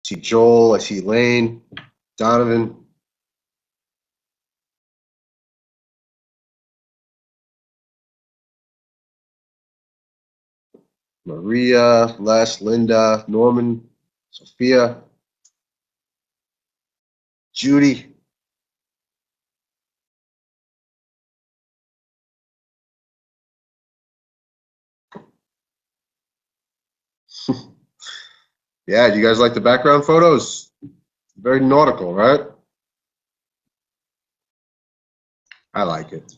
see Joel, I see Lane, Donovan. Maria, Les, Linda, Norman, Sophia, Judy. Yeah, do you guys like the background photos? Very nautical, right? I like it.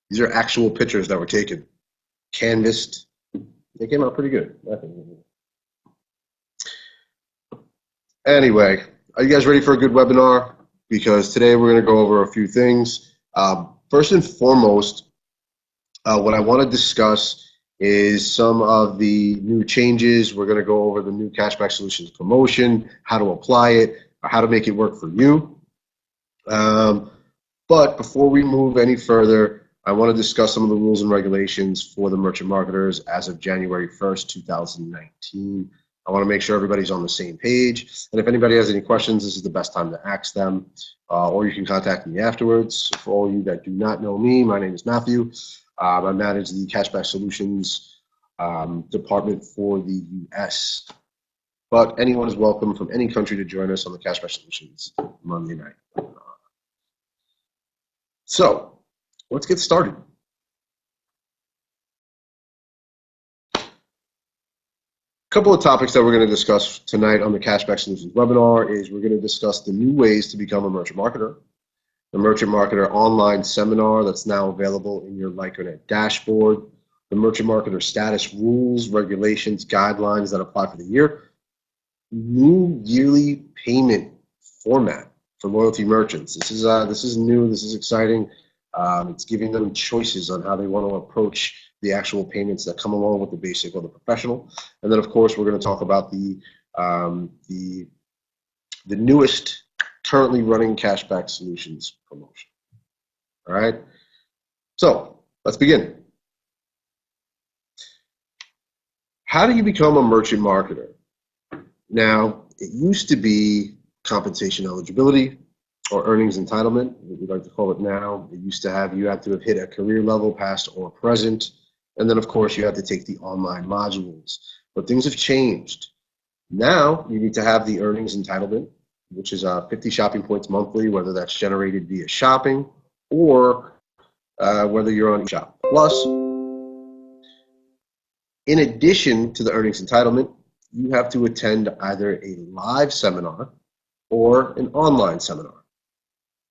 These are actual pictures that were taken, canvassed. They came out pretty good, I think. Anyway, are you guys ready for a good webinar? Because today we're going to go over a few things. First and foremost, what I want to discuss is some of the new changes. We're going to go over the new Cashback Solutions promotion, how to apply it, how to make it work for you. But before we move any further, I want to discuss some of the rules and regulations for the merchant marketers as of January 1st, 2019. I want to make sure everybody's on the same page. And if anybody has any questions, this is the best time to ask them. Or you can contact me afterwards. For all you that do not know me, my name is Matthew. I manage the Cashback Solutions department for the US. But anyone is welcome from any country to join us on the Cashback Solutions Monday night. So let's get started. A couple of topics that we're going to discuss tonight on the Cashback Solutions webinar is we're going to discuss the new ways to become a merchant marketer, the Merchant Marketer online seminar that's now available in your LikeRnet dashboard, the Merchant Marketer status rules, regulations, guidelines that apply for the year, new yearly payment format for loyalty merchants. This is new, this is exciting. It's giving them choices on how they want to approach the actual payments that come along with the basic or the professional. And then, of course, we're going to talk about the newest currently running Cashback Solutions promotion. All right, so let's begin. How do you become a merchant marketer? Now, it used to be compensation eligibility or earnings entitlement, we like to call it now. It used to have, you had to have hit a career level, past or present. And then, of course, you had to take the online modules. But things have changed. Now, you need to have the earnings entitlement, which is 50 shopping points monthly, whether that's generated via shopping or whether you're on eShop Plus. In addition to the earnings entitlement, you have to attend either a live seminar or an online seminar.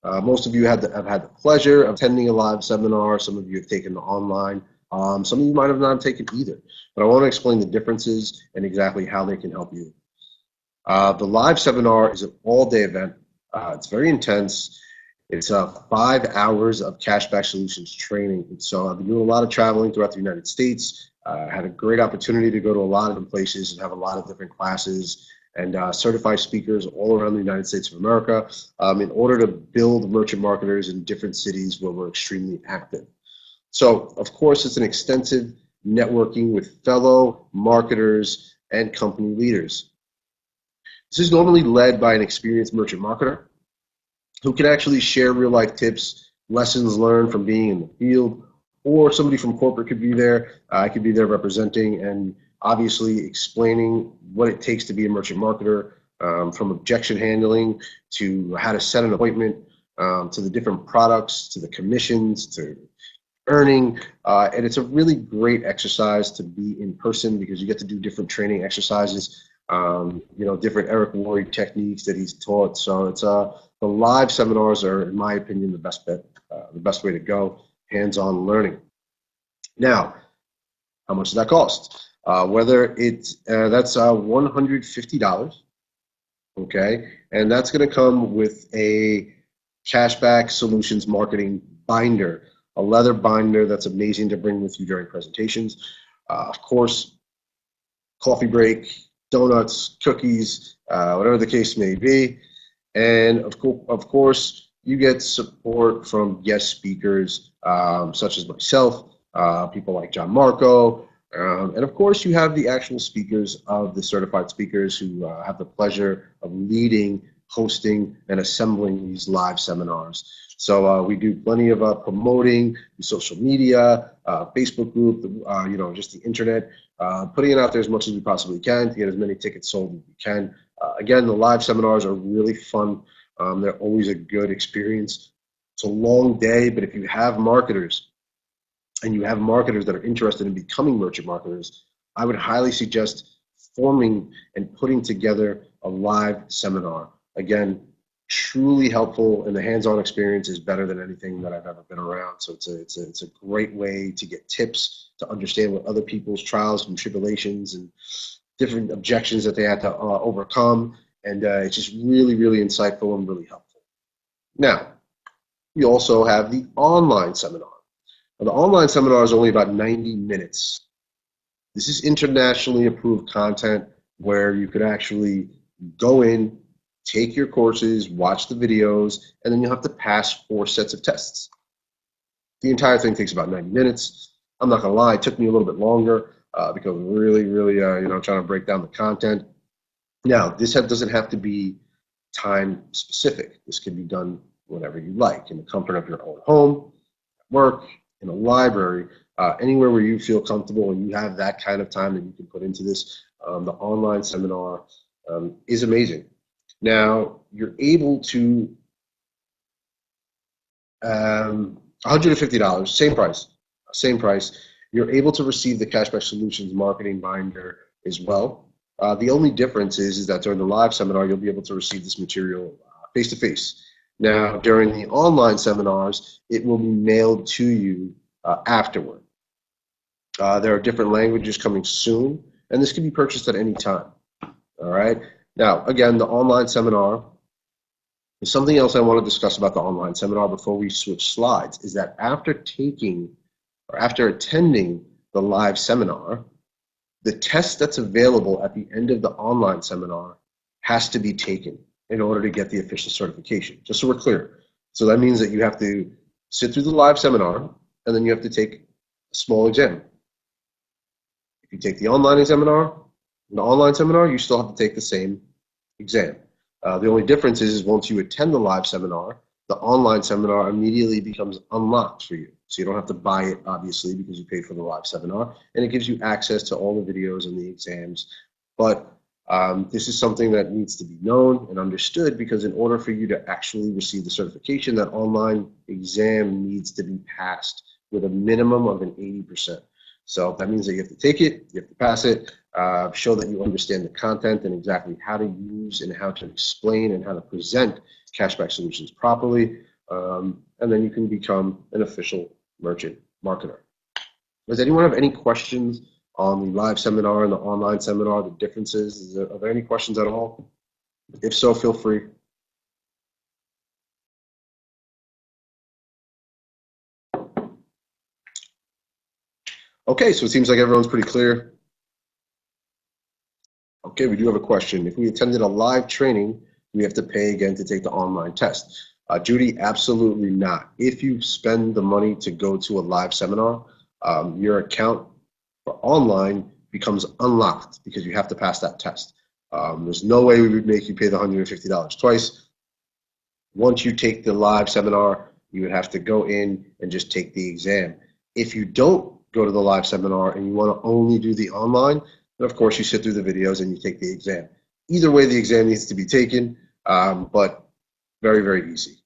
Most of you have had the pleasure of attending a live seminar. Some of you have taken the online. Some of you might have not taken either. But I want to explain the differences and exactly how they can help you. The live seminar is an all-day event. It's very intense. It's 5 hours of Cashback Solutions training. And so I've been doing a lot of traveling throughout the United States. Had a great opportunity to go to a lot of different places and have a lot of different classes and certified speakers all around the United States of America in order to build merchant marketers in different cities where we're extremely active. So, of course, it's an extensive networking with fellow marketers and company leaders. This is normally led by an experienced merchant marketer who can actually share real-life tips, lessons learned from being in the field, or somebody from corporate could be there. I could be there representing and obviously explaining what it takes to be a merchant marketer, from objection handling to how to set an appointment, to the different products, to the commissions, to earning. And it's a really great exercise to be in person because you get to do different training exercises, different Eric Worre techniques that he's taught. So it's the live seminars are, in my opinion, the best bet, the best way to go, hands-on learning. Now, how much does that cost? Whether it's that's $150, okay, and that's going to come with a Cashback Solutions marketing binder, a leather binder that's amazing to bring with you during presentations. Of course, coffee break, donuts, cookies, whatever the case may be. And of course, you get support from guest speakers such as myself, people like John Marco, and of course, you have the actual speakers of the certified speakers who have the pleasure of leading, hosting, and assembling these live seminars. So we do plenty of promoting, social media, Facebook group, just the internet, putting it out there as much as we possibly can to get as many tickets sold as we can. Again, the live seminars are really fun. They're always a good experience. It's a long day, but if you have marketers and you have marketers that are interested in becoming merchant marketers, I would highly suggest forming and putting together a live seminar. Again, truly helpful, and the hands-on experience is better than anything that I've ever been around. So it's a great way to get tips, to understand what other people's trials and tribulations and different objections that they had to overcome, and it's just really, really insightful and really helpful. Now, we also have the online seminar. Now, the online seminar is only about 90 minutes. This is internationally approved content where you could actually go in, take your courses, watch the videos, and then you'll have to pass 4 sets of tests. The entire thing takes about 90 minutes. I'm not gonna lie, it took me a little bit longer because really, trying to break down the content. Now, this doesn't have to be time specific. This can be done whenever you like, in the comfort of your own home, at work, in a library, anywhere where you feel comfortable and you have that kind of time that you can put into this. The online seminar is amazing. Now, you're able to, $150, same price. You're able to receive the Cashback Solutions Marketing Binder as well. The only difference is that during the live seminar, you'll be able to receive this material face-to-face. Now, during the online seminars, it will be mailed to you afterward. There are different languages coming soon, and this can be purchased at any time. All right. Now, again, the online seminar, there's something else I want to discuss about the online seminar before we switch slides, is that after attending the live seminar, the test that's available at the end of the online seminar has to be taken in order to get the official certification, just so we're clear. So that means that you have to sit through the live seminar, and then you have to take a small exam. If you take the online seminar, you still have to take the same exam. The only difference is once you attend the live seminar, the online seminar immediately becomes unlocked for you. So you don't have to buy it, obviously, because you paid for the live seminar, and it gives you access to all the videos and the exams. But this is something that needs to be known and understood, because in order for you to actually receive the certification, that online exam needs to be passed with a minimum of an 80%. So that means that you have to take it, you have to pass it, show that you understand the content and exactly how to use and how to explain and how to present cashback solutions properly, and then you can become an official merchant marketer. Does anyone have any questions on the live seminar and the online seminar, the differences? Are there any questions at all? If so, feel free. Okay, so it seems like everyone's pretty clear. Okay, we do have a question. If we attended a live training, we have to pay again to take the online test. Judy, absolutely not. If you spend the money to go to a live seminar, your account for online becomes unlocked because you have to pass that test. There's no way we would make you pay the $150 twice. Once you take the live seminar, you would have to go in and just take the exam. If you don't go to the live seminar and you want to only do the online, then of course you sit through the videos and you take the exam. Either way, the exam needs to be taken, but very, very easy.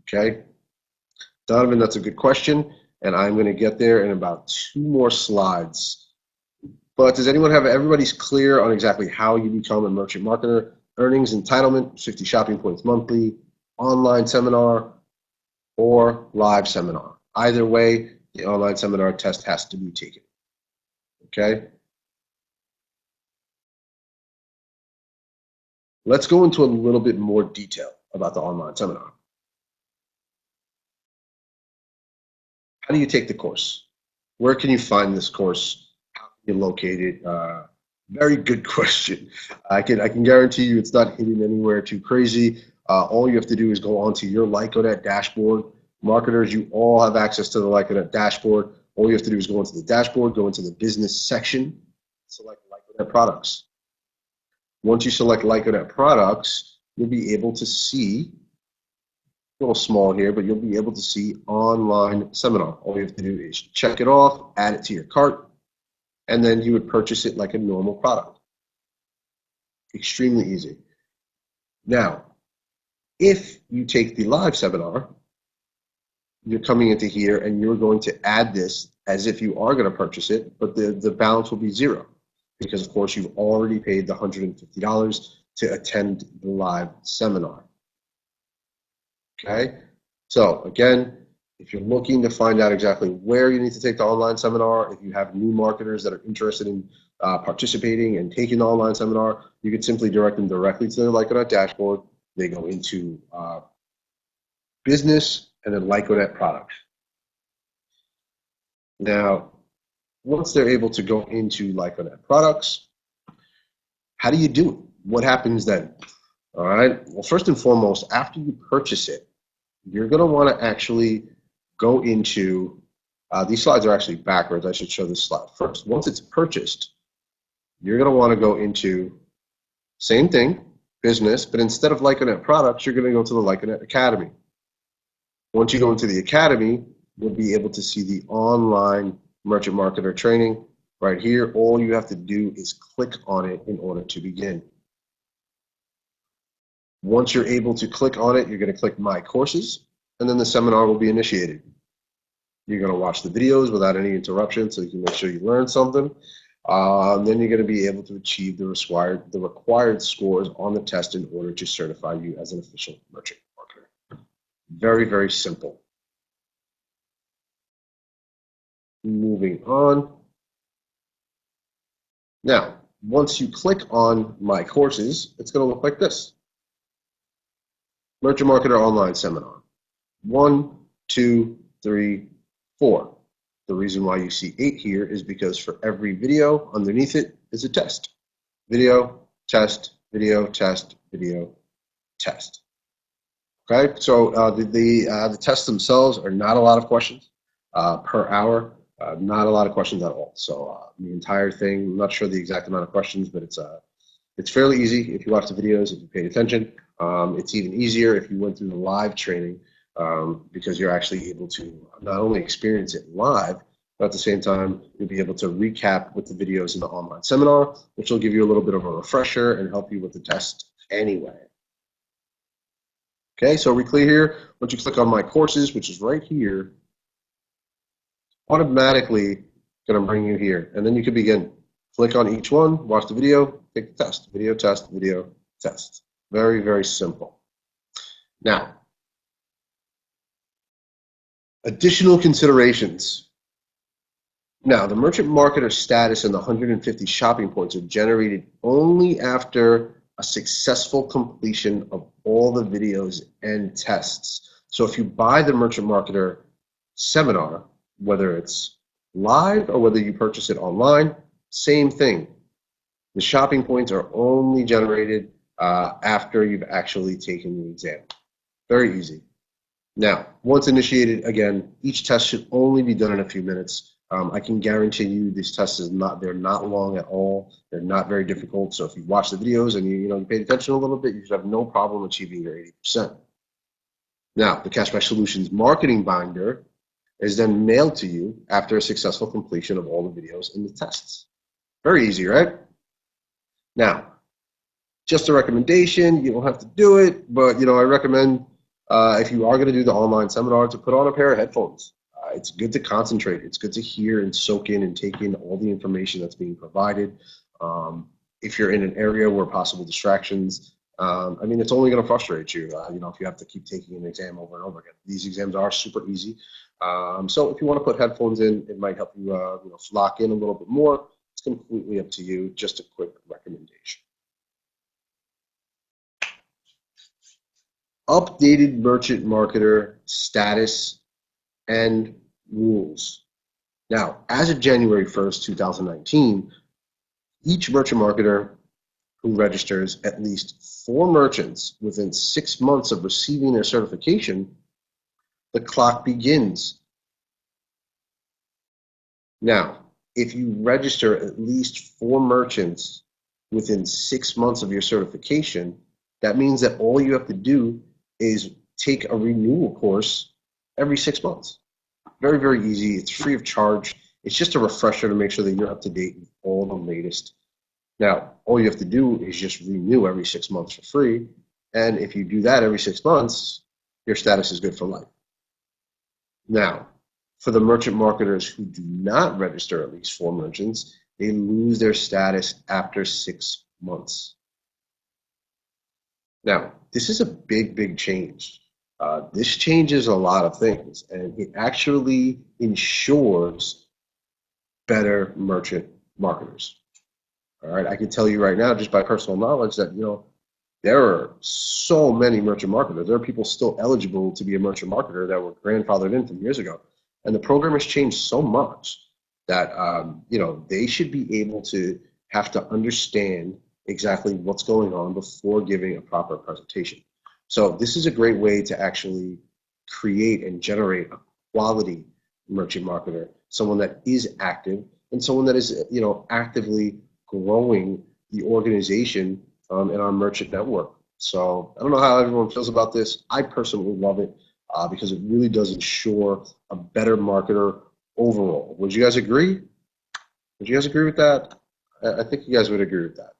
Okay, Donovan, that's a good question, and I'm going to get there in about 2 more slides. But does anyone have, everybody's clear on exactly how you become a merchant marketer? Earnings entitlement, 50 shopping points monthly, online seminar, or live seminar. Either way, the online seminar test has to be taken. Okay. Let's go into a little bit more detail about the online seminar. How do you take the course? Where can you find this course? How can you locate it? Very good question. I can guarantee you it's not hidden anywhere too crazy. All you have to do is go onto your Lyconet dashboard. Marketers, you all have access to the Lyconet dashboard. All you have to do is go into the dashboard, go into the business section, select Lyconet products. Once you select Lyconet products, you'll be able to see, a little small here, but you'll be able to see online seminar. All you have to do is check it off, add it to your cart, and then you would purchase it like a normal product. Extremely easy. Now, if you take the live seminar, you're coming into here and you're going to add this as if you are going to purchase it, but the balance will be zero because, of course, you've already paid the $150 to attend the live seminar. Okay? So, again, if you're looking to find out exactly where you need to take the online seminar, if you have new marketers that are interested in participating and taking the online seminar, you can simply direct them directly to the Lyconet dashboard. They go into business and then Lyconet products. Now, once they're able to go into Lyconet products, how do you do it? What happens then? All right. Well, first and foremost, after you purchase it, you're going to want to actually go into, these slides are actually backwards. I should show this slide first. Once it's purchased, you're going to want to go into, same thing, business, but instead of Lyconet products, you're going to go to the Lyconet Academy. Once you go into the Academy, you'll be able to see the online merchant marketer training right here. All you have to do is click on it in order to begin. Once you're able to click on it, you're going to click My Courses, and then the seminar will be initiated. You're going to watch the videos without any interruption so you can make sure you learn something. Then you're going to be able to achieve the required scores on the test in order to certify you as an official merchant marketer. Very, very simple. Moving on. Now, once you click on My Courses, it's going to look like this. Merchant Marketer Online Seminar. 1, 2, 3, 4. The reason why you see 8 here is because for every video underneath it is a test. Video, test, video, test, video, test. Okay, so the tests themselves are not a lot of questions per hour. Not a lot of questions at all. So the entire thing, I'm not sure the exact amount of questions, but it's fairly easy if you watch the videos, if you paid attention. It's even easier if you went through the live training because you're actually able to not only experience it live, but at the same time, you'll be able to recap with the videos in the online seminar, which will give you a little bit of a refresher and help you with the test anyway. Okay, so are we clear here? Once you click on My Courses, which is right here, automatically going to bring you here, and then you can begin. Click on each one, watch the video, take the test. Video, test, video, test. Very, very simple. Now, additional considerations. Now, the merchant marketer status and the 150 shopping points are generated only after a successful completion of all the videos and tests. So if you buy the merchant marketer seminar, whether it's live or whether you purchase it online, same thing. The shopping points are only generated after you've actually taken the exam. Very easy. Now, once initiated, again, each test should only be done in a few minutes. I can guarantee you these tests they're not long at all. They're not very difficult. So if you watch the videos and you paid attention a little bit, you should have no problem achieving your 80%. Now, the Cashback Solutions marketing binder is then mailed to you after a successful completion of all the videos and the tests. Very easy, right? Now, just a recommendation, you don't have to do it, but I recommend if you are going to do the online seminar to put on a pair of headphones. It's good to concentrate. It's good to hear and soak in and take in all the information that's being provided. If you're in an area where possible distractions, it's only going to frustrate you, if you have to keep taking an exam over and over again. These exams are super easy. So if you want to put headphones in, it might help you, lock in a little bit more. It's completely up to you. Just a quick recommendation. Updated merchant marketer status and rules. Now, as of January 1st, 2019, Each merchant marketer who registers at least 4 merchants within 6 months of receiving their certification, the clock begins. Now, if you register at least 4 merchants within 6 months of your certification, that means that all you have to do is take a renewal course every 6 months. Very, very easy. It's free of charge. It's just a refresher to make sure that you're up to date with all the latest. Now, all you have to do is just renew every 6 months for free. And if you do that every 6 months, your status is good for life. Now, for the merchant marketers who do not register at least 4 merchants, they lose their status after 6 months. Now, this is a big, big change. This changes a lot of things, and it actually ensures better merchant marketers. All right, I can tell you right now, just by personal knowledge, that there are so many merchant marketers. There are people still eligible to be a merchant marketer that were grandfathered in from years ago, and the program has changed so much that they should be able to have to understand exactly what's going on before giving a proper presentation. So this is a great way to actually create and generate a quality merchant marketer, someone that is active and someone that is actively growing the organization in our merchant network. So I don't know how everyone feels about this. I personally love it because it really does ensure a better marketer overall. Would you guys agree? Would you guys agree with that? I think you guys would agree with that.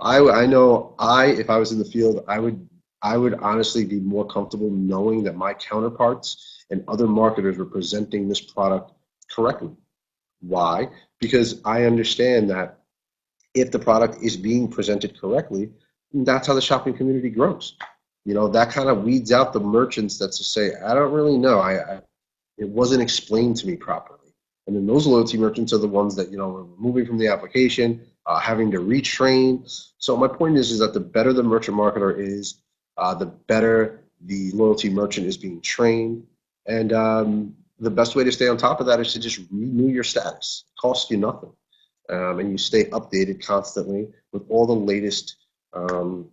I know if I was in the field, I would honestly be more comfortable knowing that my counterparts and other marketers were presenting this product correctly. Why? Because I understand that if the product is being presented correctly, that's how the shopping community grows. That kind of weeds out the merchants that just say, I don't really know. It wasn't explained to me properly. And then those loyalty merchants are the ones that, are removing from the application, having to retrain. So my point is that the better the merchant marketer is, the better the loyalty merchant is being trained. And the best way to stay on top of that is to just renew your status. It costs you nothing. And you stay updated constantly with all the latest updates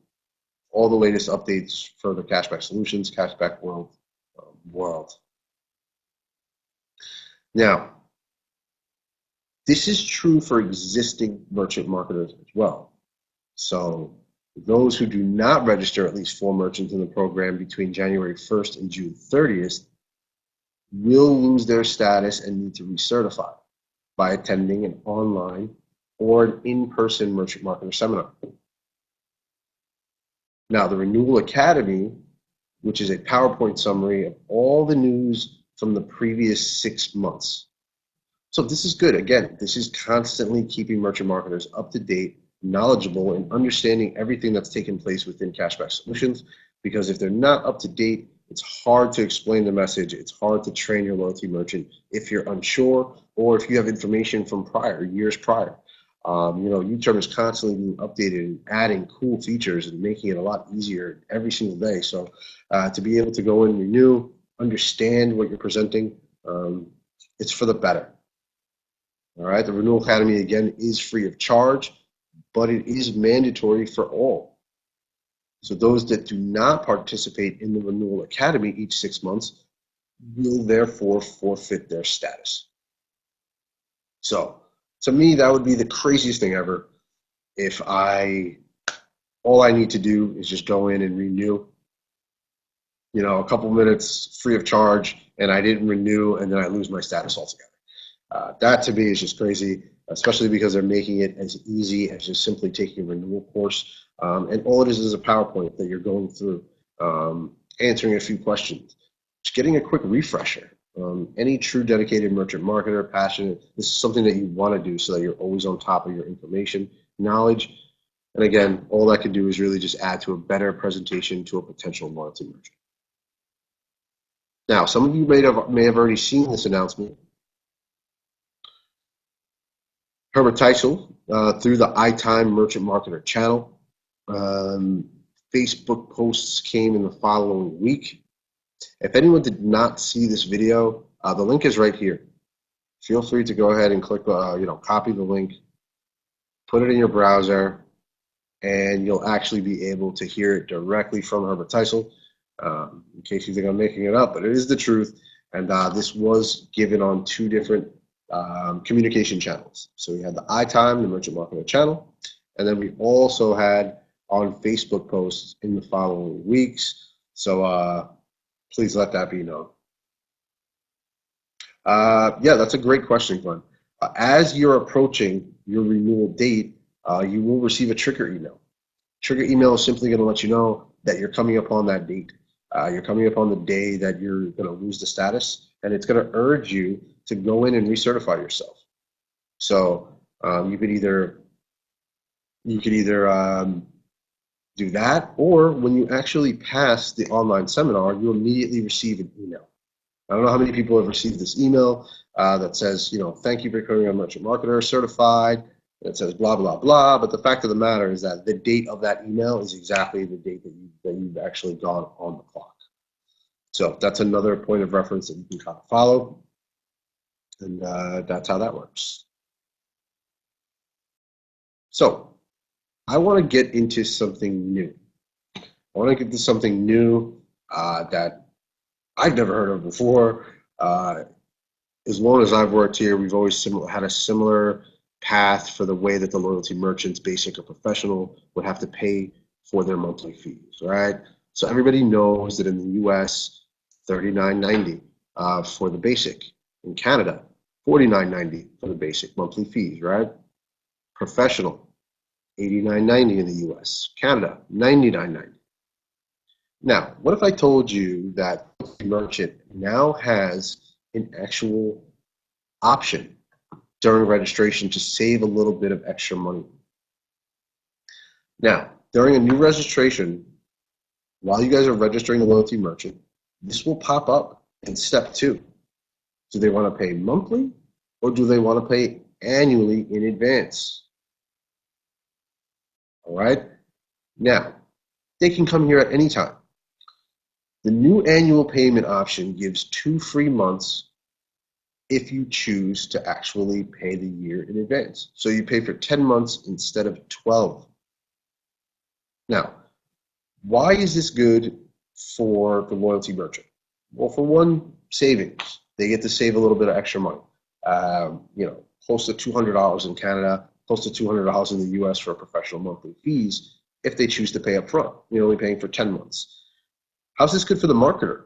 for the cashback solutions, cashback world. Now, this is true for existing merchant marketers as well. So those who do not register at least 4 merchants in the program between January 1st and June 30th will lose their status and need to recertify by attending an online or an in-person merchant marketer seminar. Now, the Renewal Academy, which is a PowerPoint summary of all the news from the previous 6 months. So this is good. Again, this is constantly keeping merchant marketers up to date, knowledgeable, and understanding everything that's taken place within Cashback Solutions, because if they're not up to date, it's hard to explain the message. It's hard to train your loyalty merchant if you're unsure or if you have information from years prior. U-Term is constantly being updated and adding cool features and making it a lot easier every single day. So to be able to go in, renew, understand what you're presenting, it's for the better. All right, the Renewal Academy, again, is free of charge, but it is mandatory for all. So those that do not participate in the Renewal Academy each 6 months will therefore forfeit their status. So to me, that would be the craziest thing ever if all I need to do is just go in and renew, a couple minutes free of charge, and I didn't renew, and then I lose my status altogether. That to me is just crazy, especially because they're making it as easy as just simply taking a renewal course. And all it is a PowerPoint that you're going through, answering a few questions, just getting a quick refresher. Any true dedicated merchant marketer, passionate, this is something that you want to do so that you're always on top of your information, knowledge. And again, all that can do is really just add to a better presentation to a potential loyalty merchant. Now, some of you may have already seen this announcement. Herbert Teisel, through the iTime Merchant Marketer channel. Facebook posts came in the following week. If anyone did not see this video, the link is right here. Feel free to go ahead and click, copy the link put it in your browser, and you'll actually be able to hear it directly from Herbert Teisel. In case you think I'm making it up, but it is the truth. And this was given on two different communication channels. So we had the iTime, the Merchant Marketer channel, and then we also had on Facebook posts in the following weeks. So please let that be known. Yeah, that's a great question, Glenn. As you're approaching your renewal date, you will receive a trigger email. Trigger email is simply going to let you know that you're coming upon that date. You're coming upon the day that you're going to lose the status, and it's going to urge you to go in and recertify yourself. So you could either do that, or when you actually pass the online seminar, you immediately receive an email. I don't know how many people have received this email that says, thank you for becoming a merchant marketer certified. It says blah, blah, blah. But the fact of the matter is that the date of that email is exactly the date that you've actually gone on the clock. So that's another point of reference that you can kind of follow. And that's how that works. So I want to get into something new. I want to get to something new that I've never heard of before. As long as I've worked here, we've always had a similar path for the way that the loyalty merchants, basic or professional, would have to pay for their monthly fees, right? So everybody knows that in the US, $39.90 for the basic. In Canada, $49.90 for the basic monthly fees, right? Professional, $89.90 in the US. Canada, $99.90. Now, what if I told you that the merchant now has an actual option during registration to save a little bit of extra money? Now, during a new registration, while you guys are registering the loyalty merchant, this will pop up in step 2. Do they want to pay monthly, or do they want to pay annually in advance? All right. Now, they can come here at any time. The new annual payment option gives 2 free months if you choose to actually pay the year in advance. So you pay for 10 months instead of 12. Now, why is this good for the loyalty merchant? Well, for one, savings. They get to save a little bit of extra money. Close to $200 in Canada, close to $200 in the US for professional monthly fees if they choose to pay up front. You're only paying for 10 months. How's this good for the marketer?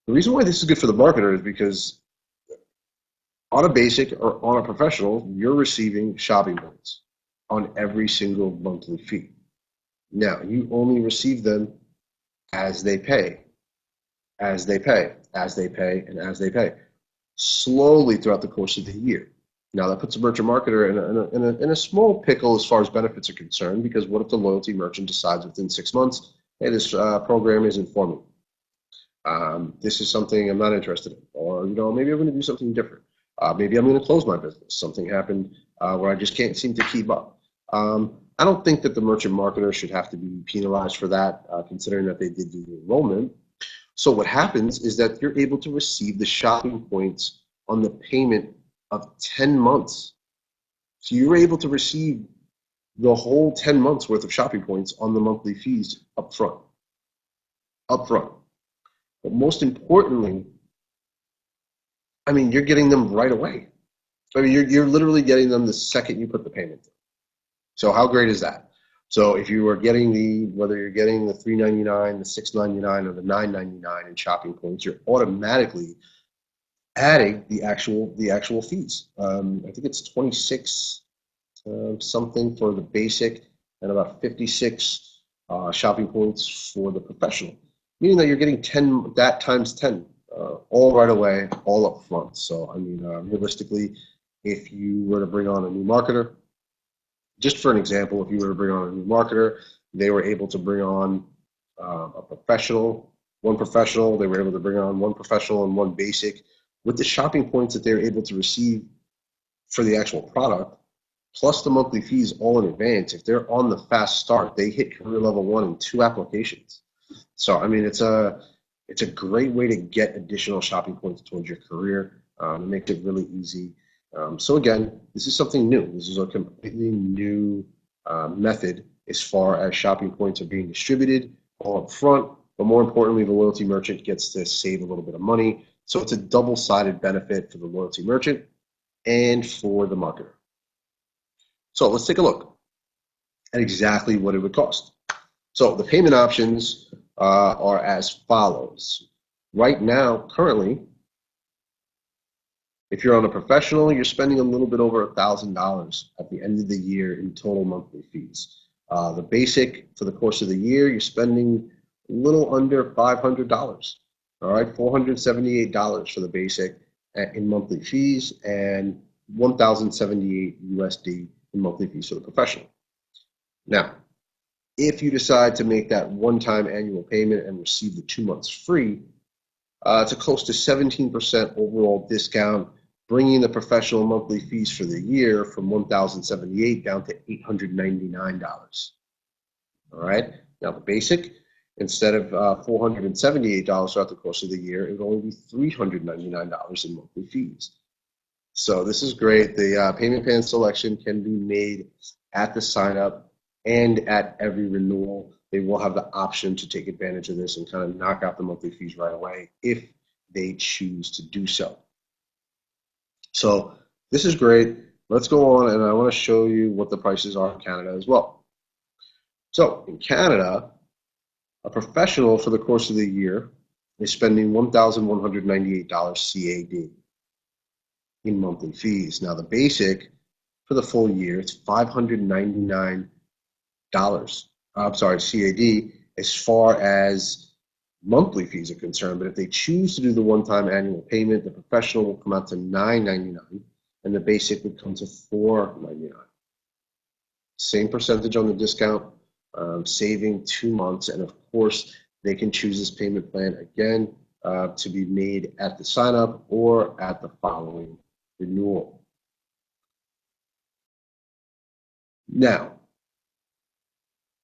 The reason why this is good for the marketer is because on a basic or on a professional, you're receiving shopping points on every single monthly fee. Now, you only receive them as they pay, as they pay, as they pay, and as they pay, slowly throughout the course of the year. Now, that puts a merchant marketer in a small pickle as far as benefits are concerned, because what if the loyalty merchant decides within 6 months, hey, this program isn't for me. This is something I'm not interested in. Or, maybe I'm going to do something different. Maybe I'm going to close my business. Something happened where I just can't seem to keep up. I don't think that the merchant marketer should have to be penalized for that, considering that they did do the enrollment. So what happens is that you're able to receive the shopping points on the payment of 10 months. So you're able to receive the whole 10 months worth of shopping points on the monthly fees up front. But most importantly, you're getting them right away. You're literally getting them the second you put the payment in. So how great is that? So if you are getting whether you're getting the $3.99, the $6.99, or the $9.99 in shopping points, you're automatically adding the actual fees. I think it's 26 something for the basic and about 56 shopping points for the professional, meaning that you're getting 10 that times 10 all right away, all up front. So realistically, if you were to bring on a new marketer, just for an example, if you were to bring on a new marketer, they were able to bring on one professional, they were able to bring on one professional and one basic with the shopping points that they're able to receive for the actual product, plus the monthly fees all in advance. If they're on the fast start, they hit career level 1 in 2 applications. So it's a great way to get additional shopping points towards your career. It makes it really easy. So again, this is something new. This is a completely new method as far as shopping points are being distributed all up front, but more importantly, the loyalty merchant gets to save a little bit of money. So it's a double-sided benefit for the loyalty merchant and for the marketer. So let's take a look at exactly what it would cost. So the payment options are as follows. Right now, currently, if you're on a professional, you're spending a little bit over $1,000 at the end of the year in total monthly fees. The basic for the course of the year, you're spending a little under $500. All right, $478 for the basic in monthly fees and 1,078 USD in monthly fees for the professional. Now, if you decide to make that one-time annual payment and receive the 2 months free, it's a close to 17% overall discount, bringing the professional monthly fees for the year from $1,078 down to $899. All right. Now the basic, instead of $478 throughout the course of the year, it would only be $399 in monthly fees. So this is great. The payment plan selection can be made at the sign up and at every renewal. They will have the option to take advantage of this and kind of knock out the monthly fees right away if they choose to do so. So this is great. Let's go on, and I want to show you what the prices are in Canada as well. So in Canada, a professional for the course of the year is spending $1,198 CAD in monthly fees. Now the basic for the full year, it's $599. I'm sorry, CAD, as far as monthly fees are concerned. But if they choose to do the one-time annual payment, the professional will come out to $999, and the basic would come to $499. Same percentage on the discount, saving 2 months, and of course, they can choose this payment plan again to be made at the sign-up or at the following renewal. Now,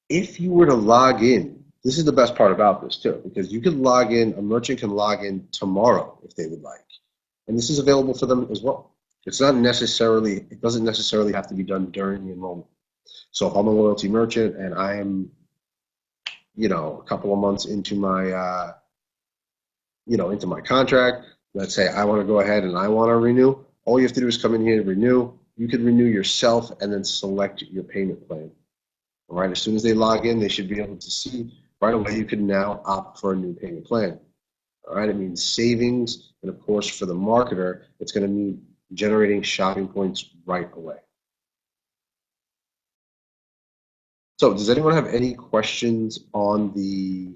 if you were to log in, this is the best part about this too, because you can log in, a merchant can log in tomorrow if they would like. And this is available for them as well. It's not necessarily, it doesn't necessarily have to be done during the enrollment. So if I'm a loyalty merchant and I am, a couple of months into my, into my contract, let's say I want to go ahead and I want to renew, all you have to do is come in here and renew. You can renew yourself and then select your payment plan. All right, as soon as they log in, they should be able to see right away you can now opt for a new payment plan. All right, it means savings, and of course for the marketer, it's going to mean generating shopping points right away. So does anyone have any questions on the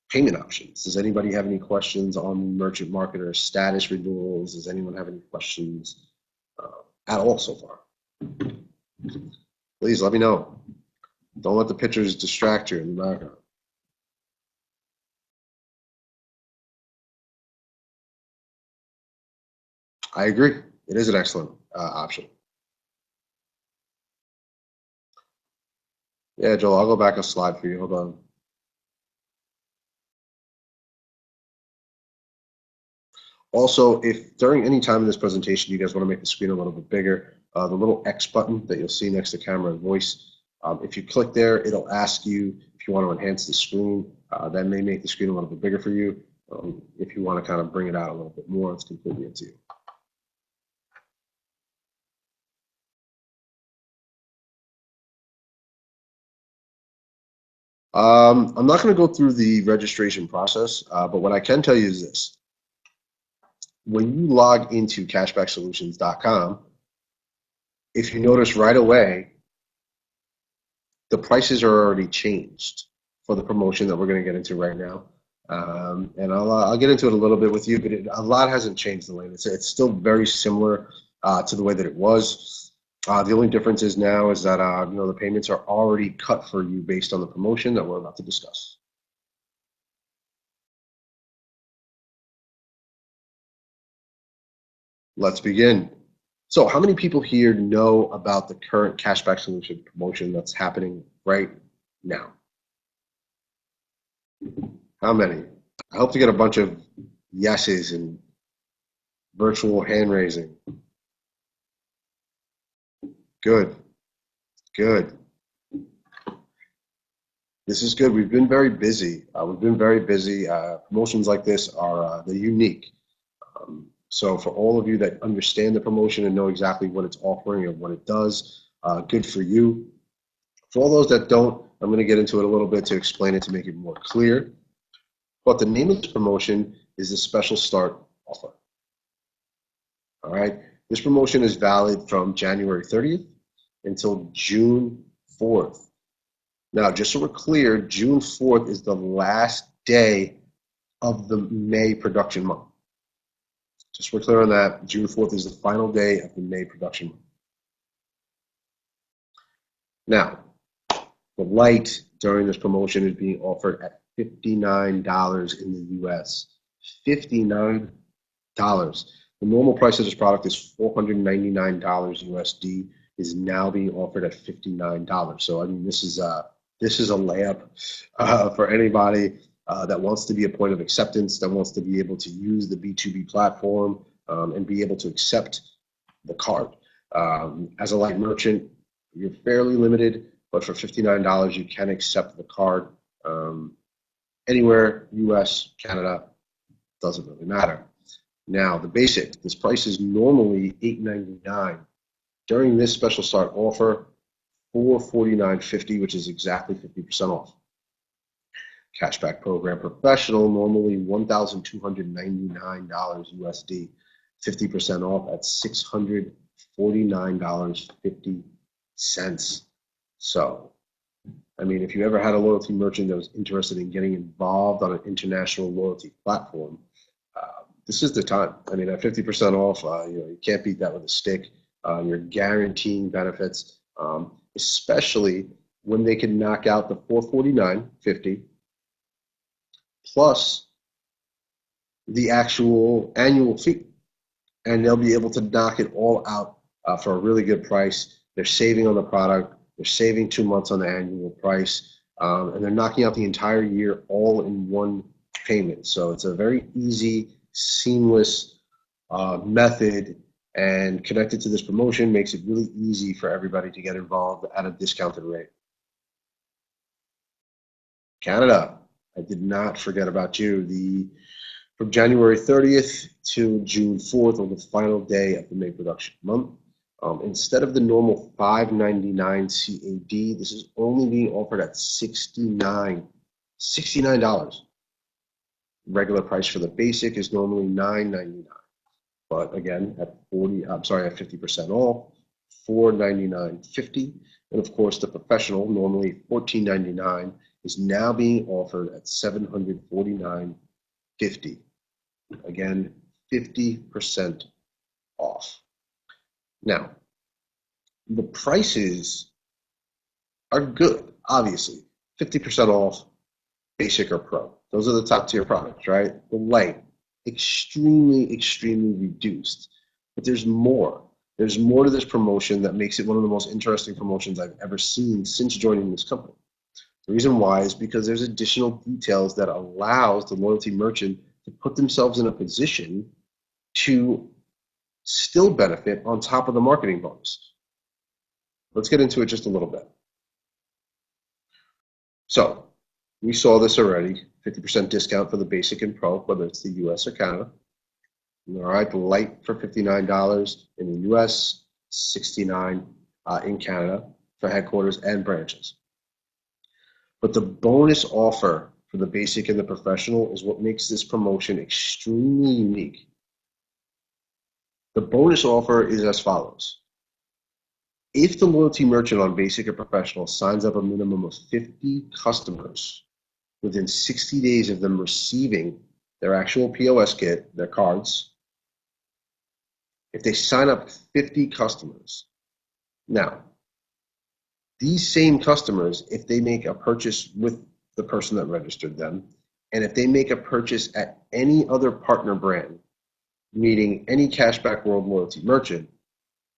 payment options? Does anybody have any questions on merchant marketer status renewals? Does anyone have any questions at all so far? Please let me know. Don't let the pictures distract you in the background. I agree. It is an excellent option. Yeah, Joel, I'll go back a slide for you. Hold on. Also, if during any time in this presentation you guys want to make the screen a little bit bigger, the little X button that you'll see next to camera and voice, if you click there, it'll ask you if you want to enhance the screen. That may make the screen a little bit bigger for you. If you want to kind of bring it out a little bit more, it's completely up to you. I'm not going to go through the registration process, but what I can tell you is this. When you log into cashbacksolutions.com, if you notice right away, the prices are already changed for the promotion that we're going to get into right now. And I'll get into it a little bit with you, but a lot hasn't changed, Elaine. It's still very similar to the way that it was. The only difference is now is that the payments are already cut for you based on the promotion that we're about to discuss. Let's begin. So how many people here know about the current cashback solution promotion that's happening right now? How many? I hope to get a bunch of yeses and virtual hand raising. Good. Good. This is good. We've been very busy. Promotions like this are they're unique. So for all of you that understand the promotion and know exactly what it's offering and what it does, good for you. For all those that don't, I'm going to get into it a little bit to explain it to make it more clear. But the name of this promotion is the Special Start Offer. All right. This promotion is valid from January 30th until June 4th. Now, just so we're clear, June 4th is the last day of the May production month. Just so we're clear on that, June 4th is the final day of the May production month. Now, the Lite during this promotion is being offered at $59 in the US. $59. The normal price of this product is $499 USD, is now being offered at $59. So I mean, this is a layup for anybody that wants to be a point of acceptance, that wants to be able to use the B2B platform and be able to accept the card. As a Lite merchant, you're fairly limited, but for $59, you can accept the card anywhere, US, Canada, doesn't really matter. Now, the basic, this price is normally $899. During this special start offer, $449.50, which is exactly 50% off. Cashback program professional, normally $1,299 USD, 50% off at $649.50. So, I mean, if you ever had a loyalty merchant that was interested in getting involved on an international loyalty platform, this is the time. I mean, at 50% off, you can't beat that with a stick. You're guaranteeing benefits, especially when they can knock out the $449.50 plus the actual annual fee, and they'll be able to knock it all out for a really good price. They're saving on the product. They're saving 2 months on the annual price, and they're knocking out the entire year all in one payment. So it's a very easy, seamless method, and connected to this promotion makes it really easy for everybody to get involved at a discounted rate. Canada, I did not forget about you. From January 30th to June 4th, on the final day of the May production month, instead of the normal $599 CAD, this is only being offered at $69. Regular price for the basic is normally $999, but again at 50% off, $499.50, and of course the professional, normally $1499, is now being offered at $749.50. Again, 50% off. Now, the prices are good, obviously. 50% off, basic or pro. Those are the top tier products, right? The Lite, extremely, extremely reduced. But there's more. There's more to this promotion that makes it one of the most interesting promotions I've ever seen since joining this company. The reason why is because there's additional details that allows the loyalty merchant to put themselves in a position to still benefit on top of the marketing bonus. Let's get into it just a little bit. So we saw this already, 50% discount for the basic and pro, whether it's the US or Canada. All right, the Lite for $59 in the US, $69 in Canada for headquarters and branches. But the bonus offer for the basic and the professional is what makes this promotion extremely unique. The bonus offer is as follows. If the loyalty merchant on basic or professional signs up a minimum of 50 customers within 60 days of them receiving their actual POS kit, their cards, if they sign up 50 customers, now, these same customers, if they make a purchase with the person that registered them, and if they make a purchase at any other partner brand, meaning any Cashback World loyalty merchant,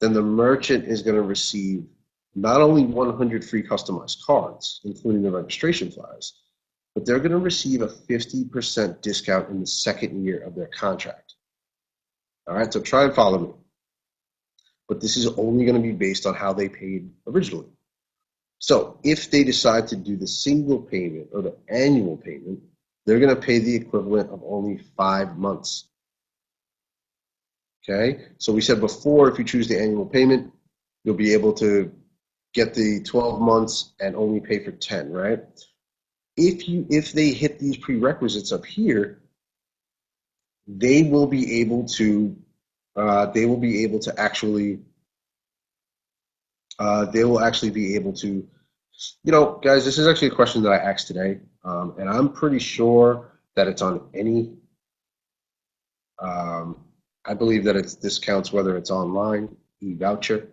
then the merchant is going to receive not only 100 free customized cards, including the registration flyers, but they're going to receive a 50% discount in the second year of their contract. All right, so try and follow me. but this is only going to be based on how they paid originally. So if they decide to do the single payment or the annual payment, they're going to pay the equivalent of only 5 months. Okay, so we said before, if you choose the annual payment, you'll be able to get the 12 months and only pay for 10, right? If they hit these prerequisites up here, they will be able to actually they will actually be able to, guys, this is actually a question that I asked today, and I'm pretty sure that it's on any, I believe that this counts whether it's online, e-voucher.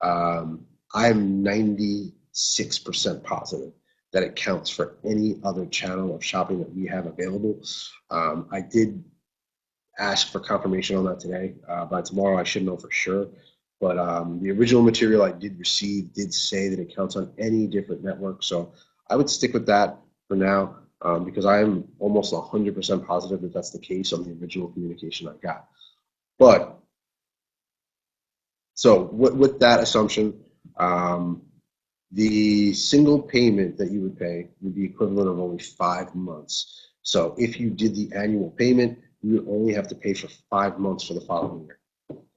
I'm 96% positive that it counts for any other channel of shopping that we have available. I did ask for confirmation on that today. By tomorrow, I should know for sure. But the original material I did receive did say that it counts on any different network. So I would stick with that for now because I am almost 100% positive that that's the case on the original communication I got. But so with that assumption, the single payment that you would pay would be equivalent of only 5 months. So if you did the annual payment, you would only have to pay for 5 months for the following year.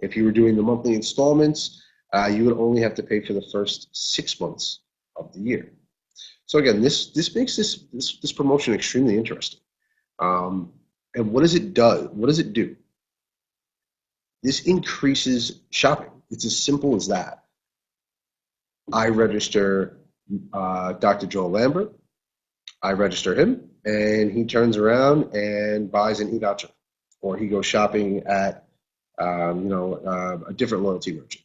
If you were doing the monthly installments, you would only have to pay for the first 6 months of the year. So again, this makes this promotion extremely interesting. And what does it do? What does it do? This increases shopping. It's as simple as that. I register Dr. Joel Lambert. I register him, and he turns around and buys an e-voucher, or he goes shopping at a different loyalty merchant,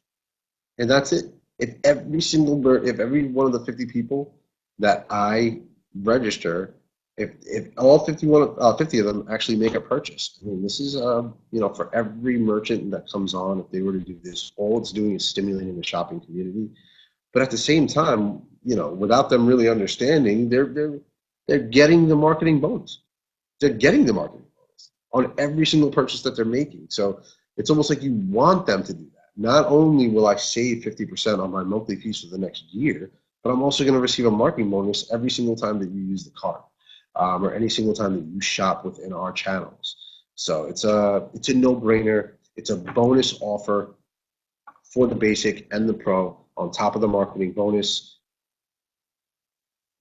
and that's it. If every one of the 50 people that I register, if all 50 of them actually make a purchase, I mean, this is for every merchant that comes on, if they were to do this, all it's doing is stimulating the shopping community. But at the same time, without them really understanding, they're getting the marketing bonus. They're getting the marketing bonus on every single purchase that they're making. So it's almost like you want them to do that. Not only will I save 50% on my monthly fees for the next year, but I'm also going to receive a marketing bonus every single time that you use the card, or any single time that you shop within our channels. So it's a no-brainer. It's a bonus offer for the basic and the pro on top of the marketing bonus.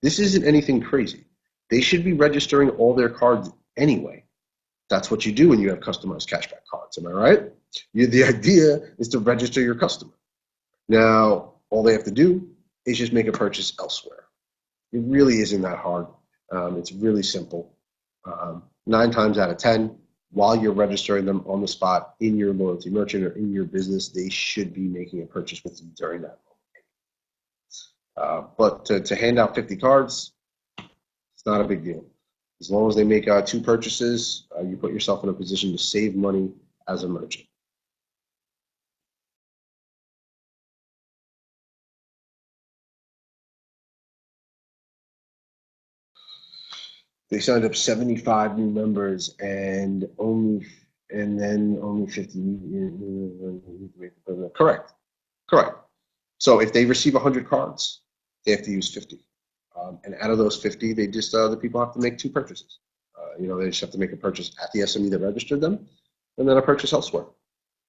This isn't anything crazy. They should be registering all their cards anyway. That's what you do when you have customized cashback cards, am I right? The idea is to register your customer. Now, all they have to do is just make a purchase elsewhere. It really isn't that hard. It's really simple. 9 times out of 10, while you're registering them on the spot in your loyalty merchant or in your business, they should be making a purchase with you during that moment. But to hand out 50 cards, it's not a big deal. As long as they make 2 purchases, you put yourself in a position to save money as a merchant. They signed up 75 new members and then only 50. Correct. So if they receive 100 cards, they have to use 50. And out of those 50, they just the people have to make 2 purchases. They just have to make a purchase at the SME that registered them, and then a purchase elsewhere.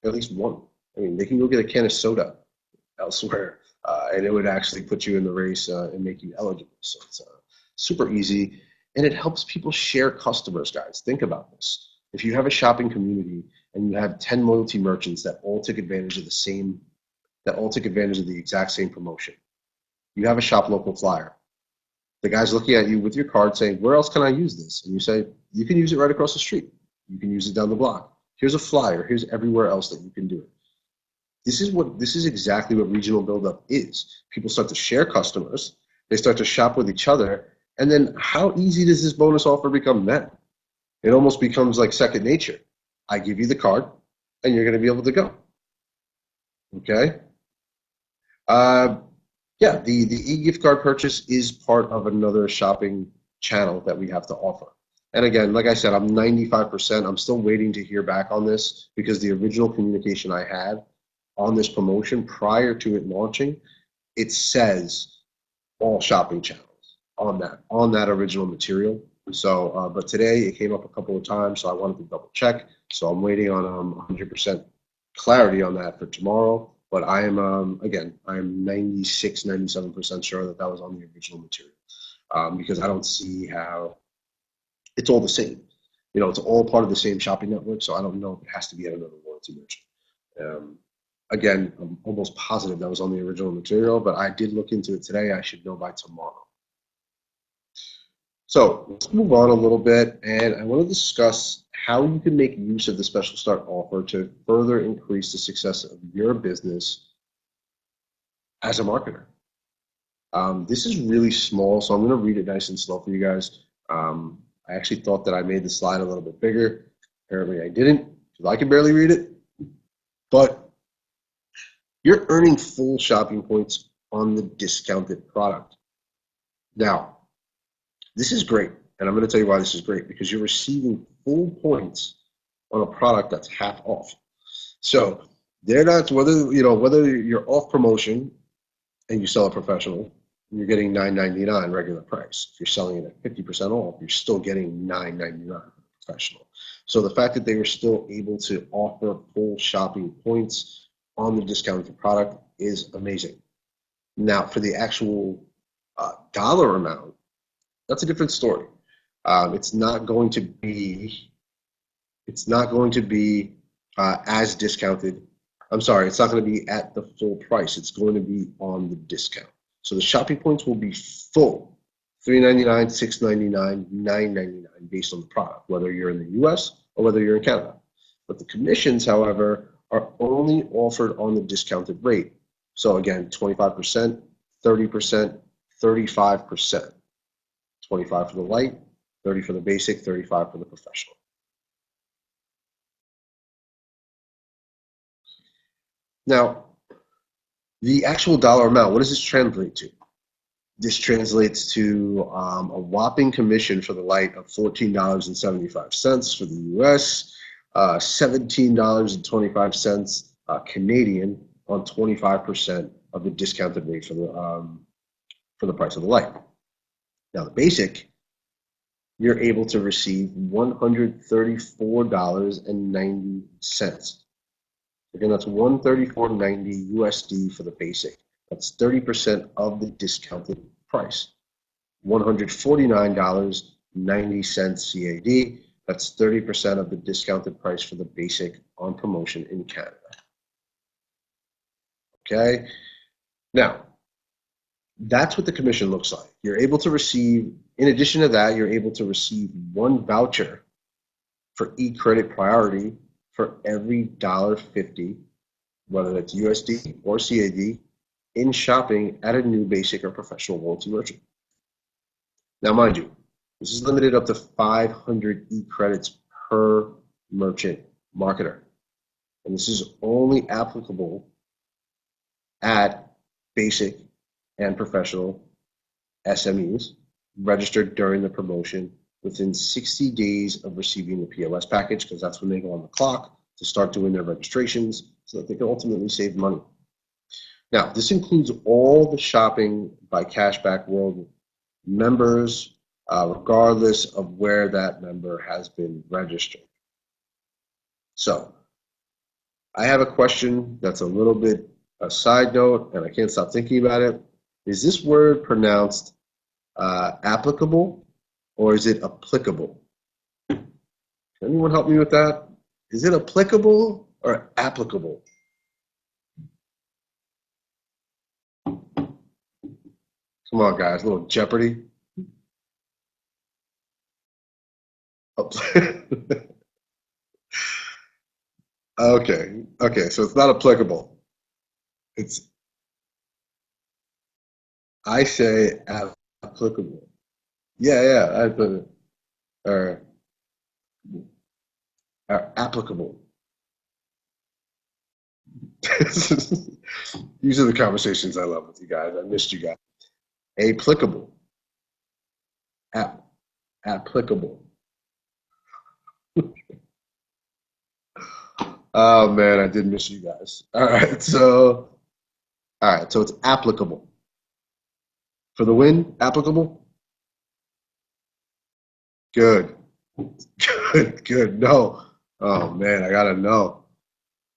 At least one. I mean, they can go get a can of soda elsewhere, and it would actually put you in the race and make you eligible. So it's super easy, and it helps people share customers, guys. Think about this. If you have a shopping community and you have 10 loyalty merchants that all took advantage of the exact same promotion, you have a shop local flyer. The guy's looking at you with your card saying, where else can I use this? And you say, you can use it right across the street. You can use it down the block. Here's a flyer. Here's everywhere else that you can do it. This is exactly what regional buildup is. People start to share customers. They start to shop with each other. And then how easy does this bonus offer become then? It almost becomes like second nature. I give you the card, and you're going to be able to go. Okay? Yeah, the e-gift card purchase is part of another shopping channel that we have to offer. And again, like I said, I'm 95%. I'm still waiting to hear back on this because the original communication I had on this promotion prior to it launching, it says all shopping channels on that original material. So, but today it came up a couple of times, so I wanted to double check. So I'm waiting on 100% clarity on that for tomorrow. But I am, again, I'm 96, 97% sure that that was on the original material, because I don't see how it's all the same. You know, it's all part of the same shopping network, so I don't know if it has to be at another warranty merchant. Again, I'm almost positive that was on the original material, but I did look into it today. I should know by tomorrow. So let's move on a little bit, and I want to discuss how you can make use of the special start offer to further increase the success of your business as a marketer. This is really small, so I'm going to read it nice and slow for you guys. I actually thought that I made the slide a little bit bigger. Apparently I didn't, because I can barely read it. But you're earning full shopping points on the discounted product. Now, this is great, and I'm going to tell you why this is great, because you're receiving full points on a product that's half off. So they're not, whether you're off promotion and you sell a professional, you're getting $9.99 regular price. If you're selling it at 50% off, you're still getting $9.99 professional. So the fact that they were still able to offer full shopping points on the discounted product is amazing. Now, for the actual dollar amount, that's a different story. It's not going to be as discounted. I'm sorry, it's not going to be at the full price. It's going to be on the discount. So the shopping points will be full, $3.99, $6.99, $9.99 based on the product, whether you're in the US or whether you're in Canada. But the commissions, however, are only offered on the discounted rate. So again, 25%, 30%, 35%. 25 for the light, 30 for the basic, 35 for the professional. Now, the actual dollar amount, what does this translate to? This translates to a whopping commission for the light of $14.75 for the US, $17.25 Canadian on 25% of the discounted rate for the price of the light. Now, the basic, you're able to receive $134.90. Again, that's $134.90 USD for the basic. That's 30% of the discounted price. $149.90 CAD. That's 30% of the discounted price for the basic on promotion in Canada. Okay. Now, that's what the commission looks like. You're able to receive, in addition to that, you're able to receive one voucher for e-credit priority for every $1.50, whether it's USD or CAD, in shopping at a new basic or professional warranty merchant. Now, mind you, this is limited up to 500 e-credits per merchant marketer. And this is only applicable at basic and professional SMEs registered during the promotion within 60 days of receiving the POS package, because that's when they go on the clock to start doing their registrations so that they can ultimately save money. Now, this includes all the shopping by Cashback World members, regardless of where that member has been registered. So, I have a question that's a little bit a side note, and I can't stop thinking about it. Is this word pronounced applicable, or is it applicable? Can anyone help me with that? Is it applicable or applicable? Come on, guys, a little Jeopardy. Okay, so it's not applicable. I say applicable. Yeah, I put it. Or applicable. These are the conversations I love with you guys. I missed you guys. Applicable. Applicable. Oh man, I did miss you guys. All right, so it's applicable. For the win, applicable? Good. Good, good. No. Oh man, I gotta know.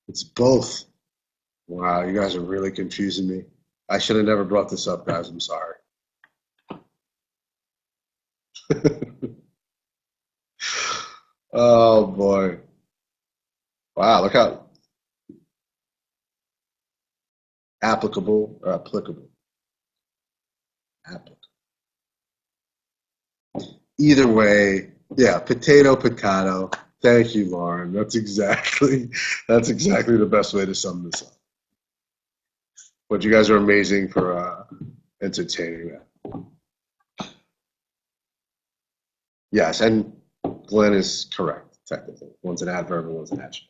It's both. Wow, you guys are really confusing me. I should have never brought this up, guys. I'm sorry. Oh boy. Wow, look how applicable or applicable. Applicable. Either way, yeah, potato, potato. Thank you, Lauren. That's exactly the best way to sum this up. But you guys are amazing for entertaining that. Yes, and Glenn is correct, technically. One's an adverb and one's an adjective.